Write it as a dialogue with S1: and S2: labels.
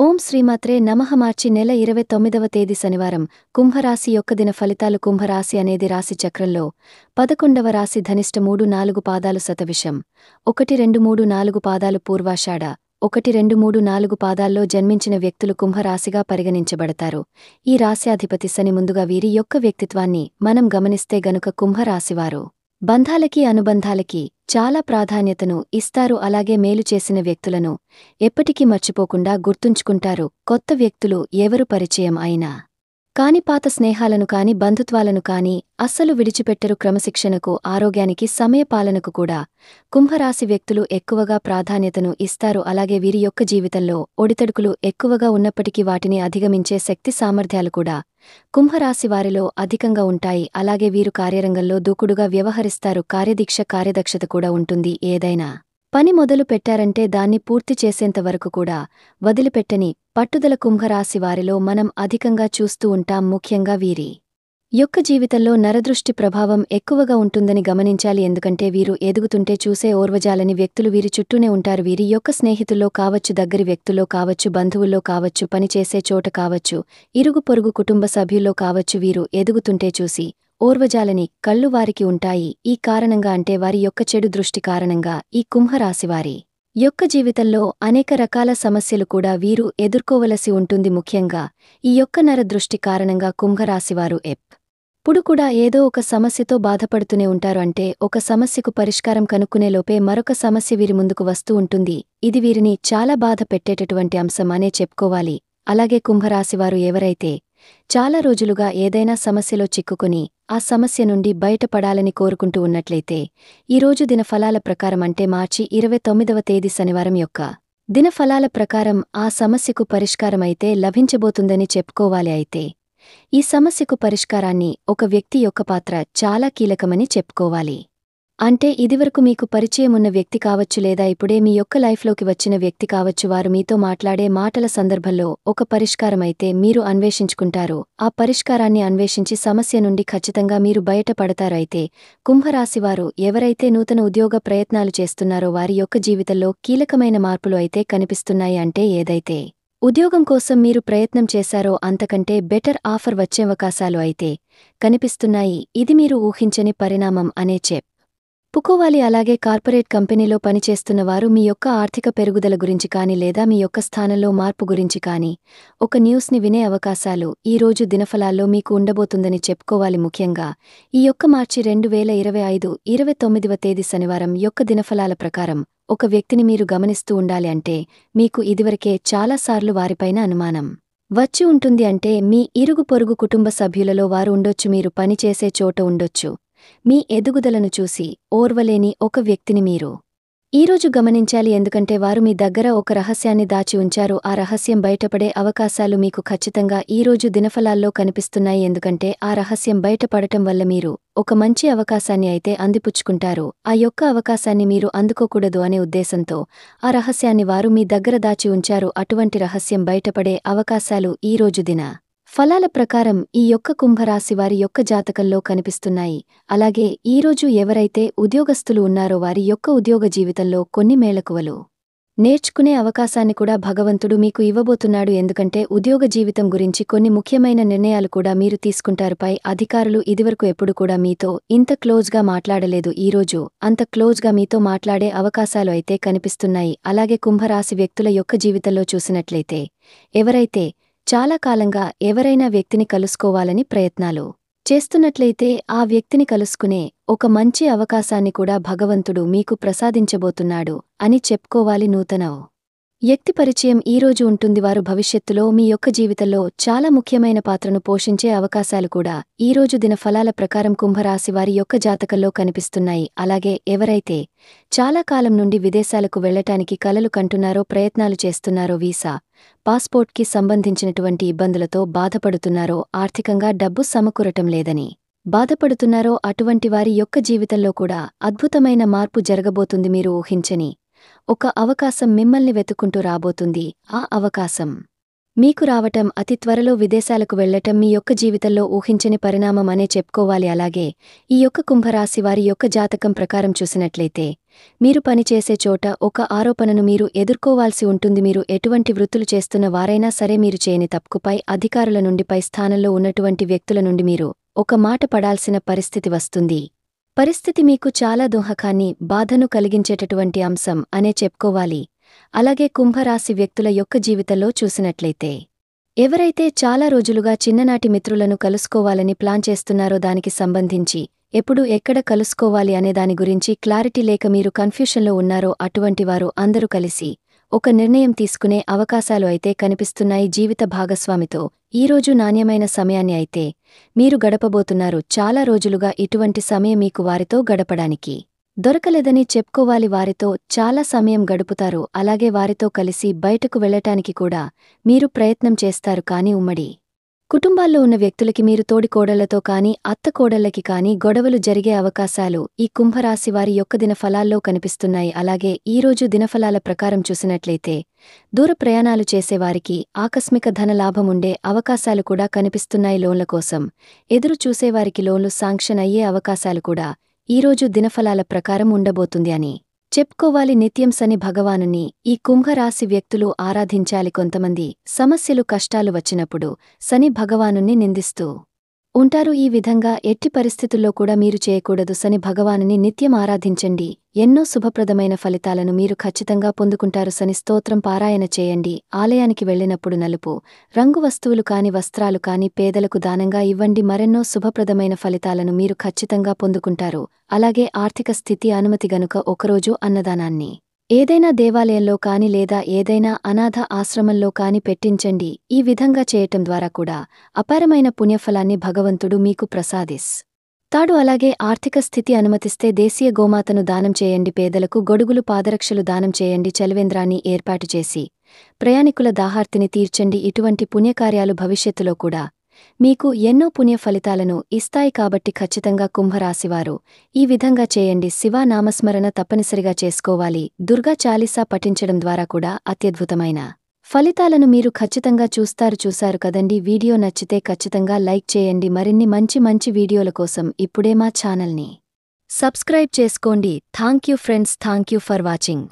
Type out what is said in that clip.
S1: ఓం శ్రీమాత్రే నమః. మార్చి నెల 29వ తేదీ శనివారం కుంభరాశి యొక్క దిన ఫలితాలు. కుంభరాశి అనేది రాశి చక్రంలో 11వ రాశి. ధనిష్ట 3-4 పాదాలు శతవిషం, 1-2-3-4 పాదాలు పూర్వాషాఢ, 1-2-3-4 పాదాల్లో జన్మించిన వ్యక్తులు కుంభరాశిగా పరిగణించబడతారు. ఈ రాశ్యాధిపతి శని. ముందుగా వీరి యొక్క వ్యక్తిత్వాన్ని మనం గమనిస్తే గనుక కుంభరాశివారు బంధాలకి అనుబంధాలకి చాలా ప్రాధాన్యతను ఇస్తారు. అలాగే మేలు చేసిన వ్యక్తులను ఎప్పటికీ మర్చిపోకుండా గుర్తుంచుకుంటారు. కొత్త వ్యక్తులు ఎవరు పరిచయం అయినా కాని పాత స్నేహాలను కాని బంధుత్వాలను కాని అస్సలు విడిచిపెట్టరు. క్రమశిక్షణకు, ఆరోగ్యానికి, సమయపాలనకు కూడా కుంభరాశి వ్యక్తులు ఎక్కువగా ప్రాధాన్యతను ఇస్తారు. అలాగే వీరి యొక్క జీవితంలో ఒడితడుకులు ఎక్కువగా ఉన్నప్పటికీ వాటిని అధిగమించే శక్తి సామర్థ్యాలు కూడా కుంభరాశి వారిలో అధికంగా ఉంటాయి. అలాగే వీరు కార్యరంగంలో దూకుడుగా వ్యవహరిస్తారు. కార్యదీక్ష, కార్యదక్షత కూడా ఉంటుంది. ఏదైనా పని మొదలు పెట్టారంటే దాన్ని పూర్తి చేసేంత వరకు కూడా వదిలిపెట్టని పట్టుదల కుంభరాశి వారిలో మనం అధికంగా చూస్తూ ఉంటాం. ముఖ్యంగా వీరి యొక్క జీవితంలో నరదృష్టి ప్రభావం ఎక్కువగా ఉంటుందని గమనించాలి. ఎందుకంటే వీరు ఎదుగుతుంటే చూసే ఓర్వజాలని వ్యక్తులు వీరి చుట్టూనే ఉంటారు. వీరి యొక్క స్నేహితుల్లో కావచ్చు, దగ్గరి వ్యక్తుల్లో కావచ్చు, బంధువుల్లో కావచ్చు, పనిచేసే చోట కావచ్చు, ఇరుగు పొరుగు కుటుంబ సభ్యుల్లో కావచ్చు, వీరు ఎదుగుతుంటే చూసి ఓర్వజాలని కళ్ళు వారికి ఉంటాయి. ఈ కారణంగా అంటే వారి యొక్క చెడు దృష్టి కారణంగా ఈ కుంభరాశివారి యొక్క జీవితంలో అనేక రకాల సమస్యలు కూడా వీరు ఎదుర్కోవలసి ఉంటుంది. ముఖ్యంగా ఈ యొక్క నరదృష్టి కారణంగా కుంభరాశివారు ఎప్పుడు కూడా ఏదో ఒక సమస్యతో బాధపడుతూనే ఉంటారు. అంటే ఒక సమస్యకు పరిష్కారం కనుక్కునేలోపే మరొక సమస్య వీరి ముందుకు వస్తూ ఉంటుంది. ఇది వీరిని చాలా బాధ పెట్టేటటువంటి అంశం అనే చెప్పుకోవాలి. అలాగే కుంభరాశివారు ఎవరైతే చాలా రోజులుగా ఏదైనా సమస్యలో చిక్కుకుని ఆ సమస్య నుండి బయటపడాలని కోరుకుంటూ ఉన్నట్లయితే ఈరోజు దినఫలాల ప్రకారం అంటే మార్చి 29వ తేదీ శనివారం యొక్క దినఫలాల ప్రకారం ఆ సమస్యకు పరిష్కారమైతే లభించబోతుందని చెప్పుకోవాలి. అయితే ఈ సమస్యకు పరిష్కారాన్ని ఒక వ్యక్తి యొక్క పాత్ర చాలా కీలకమని చెప్పుకోవాలి. అంటే ఇదివరకు మీకు పరిచయమున్న వ్యక్తి కావచ్చు, లేదా ఇప్పుడే మీ యొక్క లైఫ్లోకి వచ్చిన వ్యక్తి కావచ్చు. వారు మీతో మాట్లాడే మాటల సందర్భంలో ఒక పరిష్కారమైతే మీరు అన్వేషించుకుంటారు. ఆ పరిష్కారాన్ని అన్వేషించి సమస్య నుండి ఖచ్చితంగా మీరు బయటపడతారు. అయితే కుంభరాశివారు ఎవరైతే నూతన ఉద్యోగ ప్రయత్నాలు చేస్తున్నారో వారి యొక్క జీవితంలో కీలకమైన మార్పులు అయితే కనిపిస్తున్నాయి. అంటే ఏదైతే ఉద్యోగం కోసం మీరు ప్రయత్నం చేశారో అంతకంటే బెటర్ ఆఫర్ వచ్చే అవకాశాలు అయితే కనిపిస్తున్నాయి. ఇది మీరు ఊహించని పరిణామం అనే చెప్పుకోవాలి. అలాగే కార్పొరేట్ కంపెనీలో పనిచేస్తున్న వారు మీ యొక్క ఆర్థిక పెరుగుదల గురించి కానీ లేదా మీ యొక్క స్థానంలో మార్పు గురించి కానీ ఒక న్యూస్ని వినే అవకాశాలు ఈ రోజు దినఫలాల్లో మీకు ఉండబోతుందని చెప్పుకోవాలి. ముఖ్యంగా ఈ యొక్క మార్చి 2025 29వ తేదీ శనివారం యొక్క దినఫలాల ప్రకారం ఒక వ్యక్తిని మీరు గమనిస్తూ ఉండాలి. అంటే మీకు ఇదివరకే చాలాసార్లు వారిపైన అనుమానం వచ్చి ఉంటుంది. అంటే మీ ఇరుగు పొరుగు కుటుంబ సభ్యులలో వారు ఉండొచ్చు, మీరు పనిచేసే చోట ఉండొచ్చు. మీ ఎదుగుదలను చూసి ఓర్వలేని ఒక వ్యక్తిని మీరు ఈరోజు గమనించాలి. ఎందుకంటే వారు మీ దగ్గర ఒక రహస్యాన్ని దాచి ఉంచారు. ఆ రహస్యం బయటపడే అవకాశాలు మీకు ఖచ్చితంగా ఈరోజు దినఫలాల్లో కనిపిస్తున్నాయి. ఎందుకంటే ఆ రహస్యం బయటపడటం వల్ల మీరు ఒక మంచి అవకాశాన్ని అయితే అందిపుచ్చుకుంటారు. ఆ యొక్క అవకాశాన్ని మీరు అందుకోకూడదు అనే ఉద్దేశంతో ఆ రహస్యాన్ని వారు మీ దగ్గర దాచి ఉంచారు. అటువంటి రహస్యం బయటపడే అవకాశాలు ఈరోజు దిన ఫలాల ప్రకారం ఈ యొక్క కుంభరాశి వారి యొక్క జాతకంలో కనిపిస్తున్నాయి. అలాగే ఈరోజు ఎవరైతే ఉద్యోగస్తులు ఉన్నారో వారి యొక్క ఉద్యోగ జీవితంలో కొన్ని మేళకువలు నేర్చుకునే అవకాశాన్ని కూడా భగవంతుడు మీకు ఇవ్వబోతున్నాడు. ఎందుకంటే ఉద్యోగ జీవితం గురించి కొన్ని ముఖ్యమైన నిర్ణయాలు కూడా మీరు తీసుకుంటారు. పై అధికారులు ఇదివరకు ఎప్పుడు కూడా మీతో ఇంత క్లోజ్గా మాట్లాడలేదు. ఈరోజు అంత క్లోజ్గా మీతో మాట్లాడే అవకాశాలు అయితే కనిపిస్తున్నాయి. అలాగే కుంభరాశి వ్యక్తుల యొక్క జీవితంలో చూసినట్లయితే ఎవరైతే చాలా కాలంగా ఎవరైనా వ్యక్తిని కలుసుకోవాలని ప్రయత్నాలు చేస్తున్నట్లయితే ఆ వ్యక్తిని కలుసుకునే ఒక మంచి అవకాశాన్ని కూడా భగవంతుడు మీకు ప్రసాదించబోతున్నాడు అని చెప్పుకోవాలి. నూతన వ్యక్తి పరిచయం ఈరోజు ఉంటుంది. వారు భవిష్యత్తులో మీ యొక్క జీవితంలో చాలా ముఖ్యమైన పాత్రను పోషించే అవకాశాలు కూడా ఈరోజు దిన ఫలాల ప్రకారం కుంభరాశి వారి యొక్క జాతకంలో కనిపిస్తున్నాయి. అలాగే ఎవరైతే చాలా కాలం నుండి విదేశాలకు వెళ్లటానికి కలలు కంటున్నారో, ప్రయత్నాలు చేస్తున్నారో, వీసా, పాస్పోర్ట్కి సంబంధించినటువంటి ఇబ్బందులతో బాధపడుతున్నారో, ఆర్థికంగా డబ్బు సమకూరటం లేదని బాధపడుతున్నారో అటువంటి వారి యొక్క జీవితంలో కూడా అద్భుతమైన మార్పు జరగబోతుంది. మీరు ఊహించని ఒక అవకాశం మిమ్మల్ని వెతుక్కుంటూ రాబోతుంది. ఆ అవకాశం మీకు రావటం, అతి త్వరలో విదేశాలకు వెళ్లటం మీ యొక్క జీవితంలో ఊహించని పరిణామం అనే చెప్పుకోవాలి. అలాగే ఈ యొక్క కుంభరాశి వారి యొక్క జాతకం ప్రకారం చూసినట్లయితే మీరు పనిచేసే చోట ఒక ఆరోపణను మీరు ఎదుర్కోవాల్సి ఉంటుంది. మీరు ఎటువంటి వృత్తులు చేస్తున్న వారైనా సరే మీరు చేయని తప్పుపై అధికారుల నుండి పై స్థానంలో ఉన్నటువంటి వ్యక్తుల నుండి మీరు ఒక మాట పడాల్సిన పరిస్థితి వస్తుంది. పరిస్థితి మీకు చాలా దుఃఖాన్ని, బాధను కలిగించేటటువంటి అంశం అనే చెప్పుకోవాలి. అలాగే కుంభరాశి వ్యక్తుల యొక్క జీవితంలో చూసినట్లయితే ఎవరైతే చాలా రోజులుగా చిన్ననాటి మిత్రులను కలుసుకోవాలని ప్లాన్ చేస్తున్నారో దానికి సంబంధించి ఎప్పుడు ఎక్కడ కలుసుకోవాలి అనే దాని గురించి క్లారిటీ లేక మీరు కన్ఫ్యూషన్లో ఉన్నారో అటువంటి వారు అందరూ కలిసి ఒక నిర్ణయం తీసుకునే అవకాశాలు అయితే కనిపిస్తున్నాయి. జీవిత భాగస్వామితో ఈరోజు నాణ్యమైన సమయాన్ని అయితే మీరు గడపబోతున్నారు. చాలా రోజులుగా ఇటువంటి సమయం మీకు వారితో గడపడానికి దొరకలేదని చెప్పుకోవాలి. వారితో చాలా సమయం గడుపుతారు. అలాగే వారితో కలిసి బయటకు వెళ్లటానికి కూడా మీరు ప్రయత్నం చేస్తారు. కానీ ఉమ్మడి కుటుంబాల్లో ఉన్న వ్యక్తులకి మీరు తోడికోడళ్లతో కానీ అత్తకోడళ్లకి కానీ గొడవలు జరిగే అవకాశాలు ఈ కుంభరాశి వారి యొక్క దినఫలాల్లో కనిపిస్తున్నాయి. అలాగే ఈరోజు దినఫలాల ప్రకారం చూసినట్లయితే దూర ప్రయాణాలు చేసేవారికి ఆకస్మిక ధనలాభం ఉండే అవకాశాలు కూడా కనిపిస్తున్నాయి. లోన్ల కోసం ఎదురు చూసేవారికి లోన్లు శాంక్షన్ అయ్యే అవకాశాలు కూడా ఈరోజు దినఫలాల ప్రకారం ఉండబోతుంది అని చెప్పుకోవాలి. నిత్యం శని భగవానుని ఈ కుంభరాశి వ్యక్తులు ఆరాధించాలి. కొంతమంది సమస్యలు కష్టాలు వచ్చినప్పుడు శని భగవానుని నిందిస్తూ ఉంటారు. ఈ విధంగా ఎట్టి పరిస్థితుల్లో కూడా మీరు చేయకూడదు. శని భగవానుని నిత్యం ఆరాధించండి. ఎన్నో శుభప్రదమైన ఫలితాలను మీరు ఖచ్చితంగా పొందుకుంటారు. శని స్తోత్రం పారాయణ చేయండి. ఆలయానికి వెళ్లినప్పుడు నలుపు రంగు వస్తువులు కాని, వస్త్రాలు కాని పేదలకు దానంగా ఇవ్వండి. మరెన్నో శుభప్రదమైన ఫలితాలను మీరు ఖచ్చితంగా పొందుకుంటారు. అలాగే ఆర్థిక స్థితి అనుమతి గనుక ఒకరోజు అన్నదానాన్ని ఏదైనా దేవాలయంలో కాని లేదా ఏదైనా అనాథ ఆశ్రమంలో కాని పెట్టించండి. ఈ విధంగా చేయటం ద్వారా కూడా అపారమైన పుణ్యఫలాన్ని భగవంతుడు మీకు ప్రసాదిస్తాడు. అలాగే ఆర్థిక స్థితి అనుమతిస్తే దేశీయ గోమాతను దానం చేయండి. పేదలకు గొడుగులు, పాదరక్షలు దానం చేయండి. చలివేంద్రాన్ని ఏర్పాటు చేసి ప్రయాణికుల దాహార్తిని తీర్చండి. ఇటువంటి పుణ్యకార్యాలు భవిష్యత్తులో కూడా మీకు ఎన్నో పుణ్య ఫలితాలను ఇస్తాయి. కాబట్టి ఖచ్చితంగా కుంభరాశివారు ఈ విధంగా చేయండి. శివ నామస్మరణ తప్పనిసరిగా చేసుకోవాలి. దుర్గా చాలీసా పఠించడం ద్వారా కూడా అత్యద్భుతమైన ఫలితాలను మీరు ఖచ్చితంగా చూశారు కదండి. వీడియో నచ్చితే ఖచ్చితంగా లైక్ చేయండి. మరిన్ని మంచి వీడియోల కోసం ఇప్పుడే మా ఛానల్ని సబ్స్క్రైబ్ చేసుకోండి. Thank you friends. Thank you for watching.